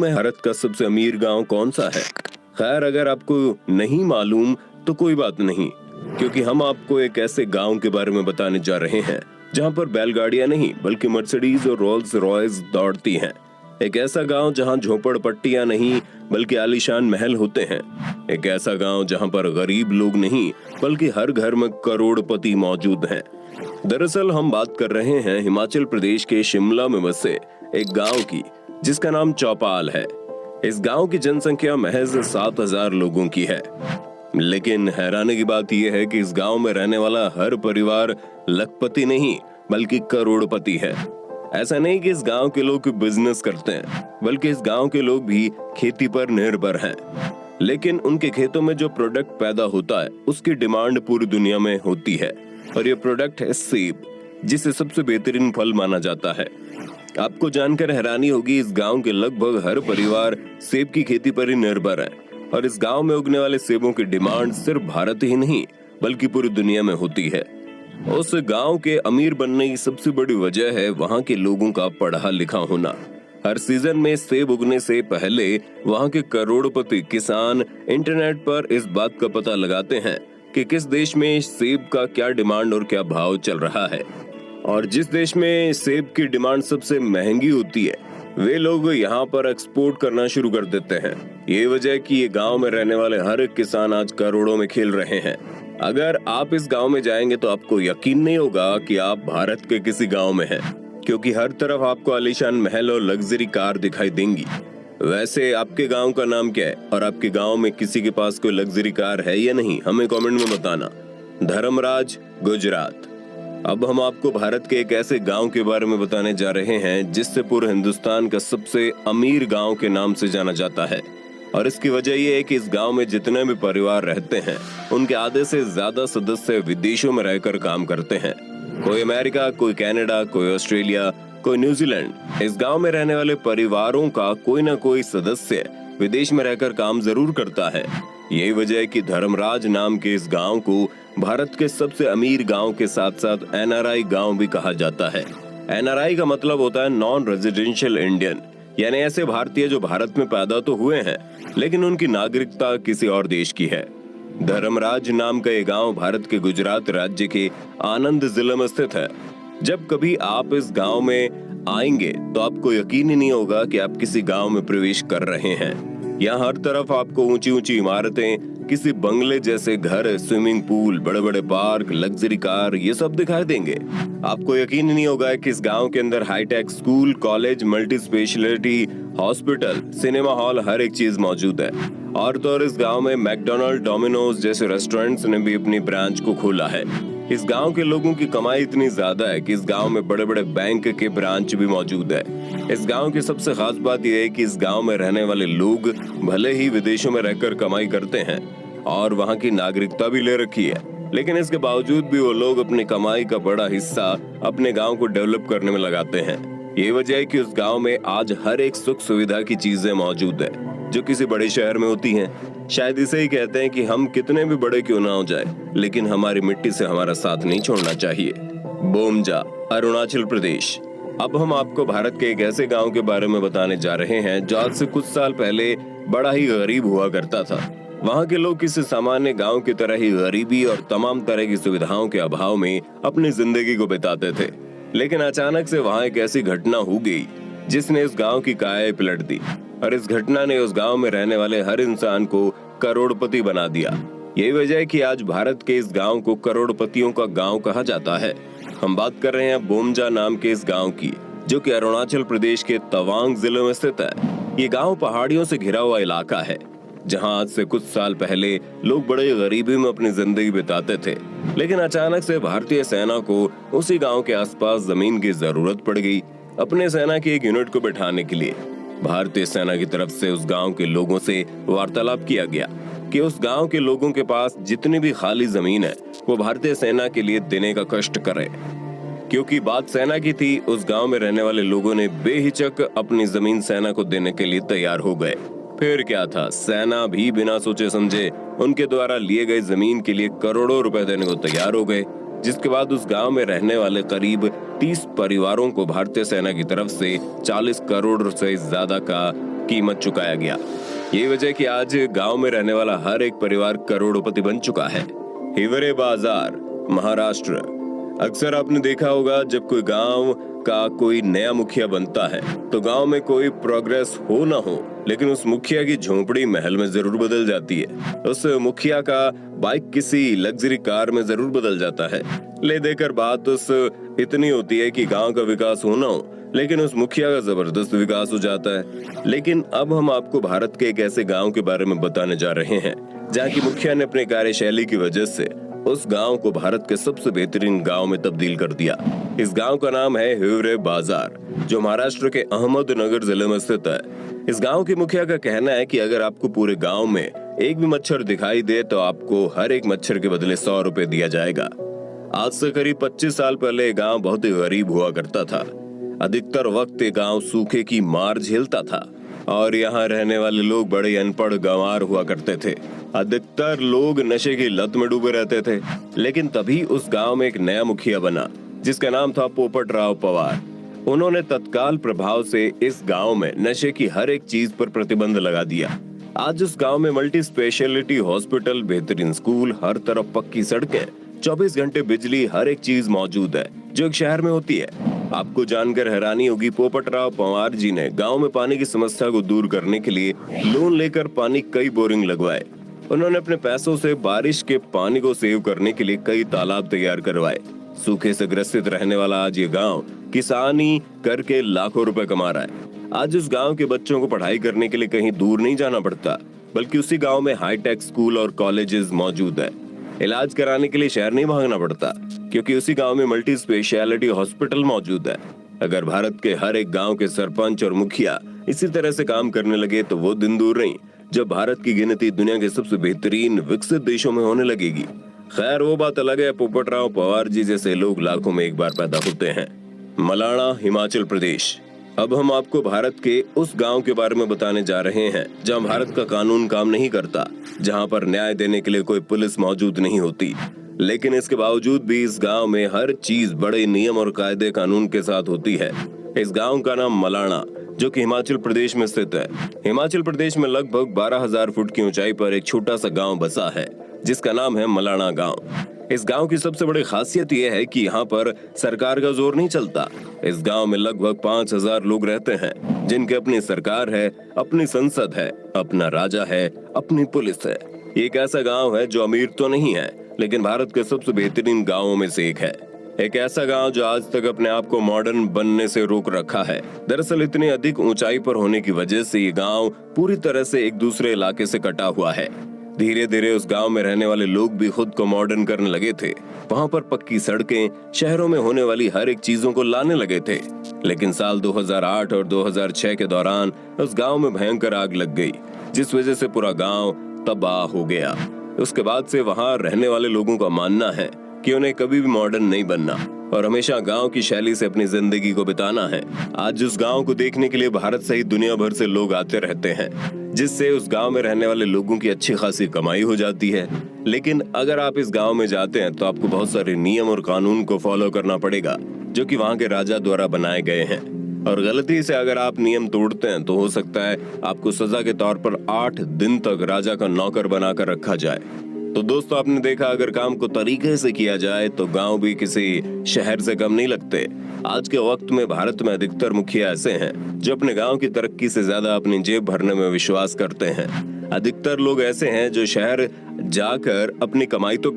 में भारत का सबसे अमीर गांव कौन सा है? खैर, अगर आपको नहीं मालूम तो कोई बात नहीं, क्योंकि हम आपको एक ऐसे गांव के बारे में बताने जा रहे हैं जहां पर बैलगाड़ियां नहीं बल्कि मर्सिडीज और रोल्स रॉयस दौड़ती हैं। एक ऐसा गांव जहां झोपड़पट्टियां नहीं बल्कि आलीशान महल होते हैं। एक ऐसा गांव जहां पर गरीब लोग नहीं बल्कि हर घर में करोड़पति मौजूद हैं। दरअसल हम बात कर रहे हैं हिमाचल प्रदेश के शिमला में बसे एक गांव की, जिसका नाम चौपाल है। इस गांव की जनसंख्या महज 7,000 लोगों की है, लेकिन हैरानी की बात यह है कि इस गांव में रहने वाला हर परिवार लखपति नहीं बल्कि करोड़पति है। ऐसा नहीं कि इस गांव के लोग बिजनेस करते हैं, बल्कि इस गांव के लोग भी खेती पर निर्भर हैं। लेकिन उनके खेतों में जो प्रोडक्ट पैदा होता है उसकी डिमांड पूरी दुनिया में होती है, और ये प्रोडक्ट है सेब, जिसे सबसे बेहतरीन फल माना जाता है। आपको जानकर हैरानी होगी, इस गांव के लगभग हर परिवार सेब की खेती पर ही निर्भर है, और इस गांव में उगने वाले सेबों की डिमांड सिर्फ भारत ही नहीं बल्कि पूरी दुनिया में होती है। उस गांव के अमीर बनने की सबसे बड़ी वजह है वहां के लोगों का पढ़ा लिखा होना। हर सीजन में सेब उगने से पहले वहां के करोड़पति किसान इंटरनेट पर इस बात का पता लगाते हैं कि किस देश में सेब का क्या डिमांड और क्या भाव चल रहा है, और जिस देश में सेब की डिमांड सबसे महंगी होती है वे लोग यहाँ पर एक्सपोर्ट करना शुरू कर देते हैं। ये वजह कि ये गांव में रहने वाले हर एक किसान आज करोड़ों में खेल रहे हैं। अगर आप इस गांव में जाएंगे तो आपको यकीन नहीं होगा कि आप भारत के किसी गांव में हैं, क्योंकि हर तरफ आपको आलीशान महल और लग्जरी कार दिखाई देंगी। वैसे आपके गांव का नाम क्या है, और आपके गांव में किसी के पास कोई लग्जरी कार है या नहीं, हमें कमेंट में बताना। धर्मराज, गुजरात। अब हम आपको भारत के एक ऐसे गांव के बारे में बताने जा रहे हैं जिससे पूरे हिंदुस्तान का सबसे अमीर गांव के नाम से जाना जाता है। और इसकी वजह यह है कि इस गांव में जितने भी परिवार रहते हैं उनके आधे से ज्यादा सदस्य विदेशों में रहकर काम करते हैं। कोई अमेरिका, कोई कनाडा, कोई ऑस्ट्रेलिया, कोई न्यूजीलैंड। इस गांव में रहने वाले परिवारों का कोई ना कोई सदस्य विदेश में रहकर काम जरूर करता है। यही वजह है कि धर्मराज नाम के इस गांव को भारत के सबसे अमीर गांव के साथ साथ एनआरआई गांव भी कहा जाता है। एनआरआई का मतलब होता है नॉन रेजिडेंशियल इंडियन, यानी ऐसे भारतीय जो भारत में पैदा तो हुए हैं लेकिन उनकी नागरिकता किसी और देश की है। धर्मराज नाम का ये गांव भारत के गुजरात राज्य के आनंद जिले में स्थित है। जब कभी आप इस गांव में आएंगे तो आपको यकीन ही नहीं होगा कि आप किसी गांव में प्रवेश कर रहे हैं। यहाँ हर तरफ आपको ऊंची ऊंची इमारतें, किसी बंगले जैसे घर, स्विमिंग पूल, बड़े बड़े पार्क, लग्जरी कार, ये सब दिखाई देंगे। आपको यकीन नहीं होगा कि इस गांव के अंदर high tech school, college, multi speciality hospital, cinema hall, हर एक चीज मौजूद है। और तो और इस गांव में मैकडोनल्ड, डोमिनोज जैसे रेस्टोरेंट्स ने भी अपनी ब्रांच को खोला है। इस गांव के लोगों की कमाई इतनी ज्यादा है कि इस गांव में बड़े बड़े बैंक के ब्रांच भी मौजूद है। इस गांव की सबसे खास बात यह है कि इस गांव में रहने वाले लोग भले ही विदेशों में रहकर कमाई करते हैं और वहां की नागरिकता भी ले रखी है, लेकिन इसके बावजूद भी वो लोग अपनी कमाई का बड़ा हिस्सा अपने गांव को डेवलप करने में लगाते हैं। ये वजह है कि उस गांव में आज हर एक सुख सुविधा की चीजें मौजूद है जो किसी बड़े शहर में होती हैं। शायद इसे ही कहते हैं कि हम कितने भी बड़े क्यों ना हो जाए, लेकिन हमारी मिट्टी से हमारा साथ नहीं छोड़ना चाहिए। बोमजा, अरुणाचल प्रदेश। अब हम आपको भारत के एक ऐसे गांव के बारे में बताने जा रहे हैं जो आज से कुछ साल पहले बड़ा ही गरीब हुआ करता था। वहाँ के लोग किसी सामान्य गांव की तरह ही गरीबी और तमाम तरह की सुविधाओं के अभाव में अपनी जिंदगी को बिताते थे। लेकिन अचानक से वहाँ एक ऐसी घटना हो गई जिसने इस गांव की काया पलट दी, और इस घटना ने उस गांव में रहने वाले हर इंसान को करोड़पति बना दिया। यही वजह है कि आज भारत के इस गांव को करोड़पतियों का गांव कहा जाता है। हम बात कर रहे हैं बोमजा नाम के इस गांव की, जो कि अरुणाचल प्रदेश के तवांग जिले में स्थित है। ये गांव पहाड़ियों से घिरा हुआ इलाका है, जहां आज से कुछ साल पहले लोग बड़े गरीबी में अपनी जिंदगी बिताते थे। लेकिन अचानक से भारतीय सेना को उसी गांव के आसपास जमीन की जरूरत पड़ गई अपने सेना की एक यूनिट को बैठाने के लिए। भारतीय सेना की तरफ से उस गांव के लोगों से वार्तालाप किया गया कि उस गांव के लोगों के पास जितनी भी खाली जमीन है वो भारतीय सेना के लिए देने का कष्ट करें। क्योंकि बात सेना की थी, उस गांव में रहने वाले लोगों ने बेहिचक अपनी जमीन सेना को देने के लिए तैयार हो गए। फिर क्या था, सेना भी बिना सोचे समझे उनके द्वारा लिए गए जमीन के लिए करोड़ों रुपए देने को तैयार हो गए, जिसके बाद उस गांव में रहने वाले करीब 30 परिवारों को भारतीय सेना की तरफ से 40 करोड़ से ज्यादा का कीमत चुकाया गया। यही वजह कि आज गांव में रहने वाला हर एक परिवार करोड़पति बन चुका है। हिवरे बाजार, महाराष्ट्र। अक्सर आपने देखा होगा जब कोई गांव का कोई नया मुखिया बनता है तो गांव में कोई प्रोग्रेस हो ना हो, लेकिन उस मुखिया की झोंपड़ी महल में जरूर बदल जाती है। उस मुखिया का बाइक किसी लग्जरी कार में जरूर बदल जाता है। ले देकर बात उस इतनी होती है कि गांव का विकास होना हो, लेकिन उस मुखिया का जबरदस्त विकास हो जाता है। लेकिन अब हम आपको भारत के एक ऐसे गांव के बारे में बताने जा रहे हैं जहां की मुखिया ने अपनी कार्यशैली की वजह से उस गांव को भारत के सबसे बेहतरीन गांव में तब्दील कर दिया। इस गांव का नाम है हिवरे बाजार, जो महाराष्ट्र के अहमदनगर जिले में स्थित है। इस गांव के मुखिया का कहना है कि अगर आपको पूरे गांव में एक भी मच्छर दिखाई दे तो आपको हर एक मच्छर के बदले 100 रुपए दिया जाएगा। आज से करीब 25 साल पहले ये गांव बहुत ही गरीब हुआ करता था। अधिकतर वक्त ये गांव सूखे की मार झेलता था और यहाँ रहने वाले लोग बड़े अनपढ़ गंवार हुआ करते थे। अधिकतर लोग नशे की लत में डूबे रहते थे। लेकिन तभी उस गांव में एक नया मुखिया बना जिसका नाम था पोपटराव पवार। उन्होंने तत्काल प्रभाव से इस गांव में नशे की हर एक चीज पर प्रतिबंध लगा दिया। आज उस गांव में मल्टी स्पेशलिटी हॉस्पिटल, बेहतरीन स्कूल, हर तरफ पक्की सड़कें, 24 घंटे बिजली, हर एक चीज मौजूद है जो एक शहर में होती है। आपको जानकर हैरानी होगी, पोपटराव पवार जी ने गांव में पानी की समस्या को दूर करने के लिए लोन लेकर पानी कई बोरिंग लगवाए। उन्होंने अपने पैसों से बारिश के पानी को सेव करने के लिए कई तालाब तैयार करवाए। सूखे से ग्रसित रहने वाला आज ये गांव किसानी करके लाखों रुपए कमा रहा है। आज उस गांव के बच्चों को पढ़ाई करने के लिए कहीं दूर नहीं जाना पड़ता, बल्कि उसी गांव में हाईटेक स्कूल और कॉलेजेस मौजूद है। इलाज कराने के लिए शहर नहीं भागना पड़ता, क्योंकि उसी गांव में मल्टी स्पेशलिटी हॉस्पिटल मौजूद है। अगर भारत के हर एक गांव के सरपंच और मुखिया इसी तरह से काम करने लगे तो वो दिन दूर नहीं जब भारत की गिनती दुनिया के सबसे बेहतरीन विकसित देशों में होने लगेगी। खैर, वो बात अलग है। पोपटराव पवार जी जैसे लोग लाखों में एक बार पैदा होते हैं। मलाणा, हिमाचल प्रदेश। अब हम आपको भारत के उस गांव के बारे में बताने जा रहे हैं जहां भारत का कानून काम नहीं करता, जहां पर न्याय देने के लिए कोई पुलिस मौजूद नहीं होती। लेकिन इसके बावजूद भी इस गांव में हर चीज बड़े नियम और कायदे कानून के साथ होती है। इस गांव का नाम मलाणा, जो कि हिमाचल प्रदेश में स्थित है। हिमाचल प्रदेश में लगभग 12,000 फुट की ऊंचाई पर एक छोटा सा गांव बसा है जिसका नाम है मलाणा गांव। इस गांव की सबसे बड़ी खासियत यह है कि यहाँ पर सरकार का जोर नहीं चलता। इस गांव में लगभग 5,000 लोग रहते हैं जिनकी अपनी सरकार है, अपनी संसद है, अपना राजा है, अपनी पुलिस है। ये एक ऐसा गांव है जो अमीर तो नहीं है, लेकिन भारत के सबसे बेहतरीन गांवों में से एक है। एक ऐसा गांव जो आज तक अपने आप को मॉडर्न बनने से रोक रखा है। दरअसल इतनी अधिक ऊंचाई पर होने की वजह से ये गांव पूरी तरह से एक दूसरे इलाके से कटा हुआ है। धीरे धीरे उस गांव में रहने वाले लोग भी खुद को मॉडर्न करने लगे थे। वहां पर पक्की सड़कें, शहरों में होने वाली हर एक चीजों को लाने लगे थे। लेकिन साल 2008 और 2006 के दौरान उस गांव में भयंकर आग लग गई, जिस वजह से पूरा गांव तबाह हो गया। उसके बाद से वहां रहने वाले लोगों का मानना है कि उन्हें कभी भी मॉडर्न नहीं बनना और हमेशा गांव की शैली से अपनी जिंदगी को बिताना है। आज उस गांव को देखने के लिए भारत सहित दुनिया भर से लोग आते रहते हैं, जिससे उस गांव में रहने वाले लोगों की अच्छी खासी कमाई हो जाती है। लेकिन अगर आप इस गांव में जाते हैं तो आपको बहुत सारे नियम और कानून को फॉलो करना पड़ेगा, जो कि वहां के राजा द्वारा बनाए गए हैं। और गलती से अगर आप नियम तोड़ते हैं तो हो सकता है आपको सजा के तौर पर 8 दिन तक राजा का नौकर बनाकर रखा जाए। तो दोस्तों, आपने देखा, अगर काम को तरीके से किया जाए तो गांव भी किसी शहर से कम नहीं लगते। आज के वक्त में भारत में अधिकतर मुखिया ऐसे हैं जो अपने गांव की तरक्की से ज्यादा अपनी जेब भरने में विश्वास करते हैं। अधिकतर लोग ऐसे हैं जो शहर जाकर अपनी कमाई तो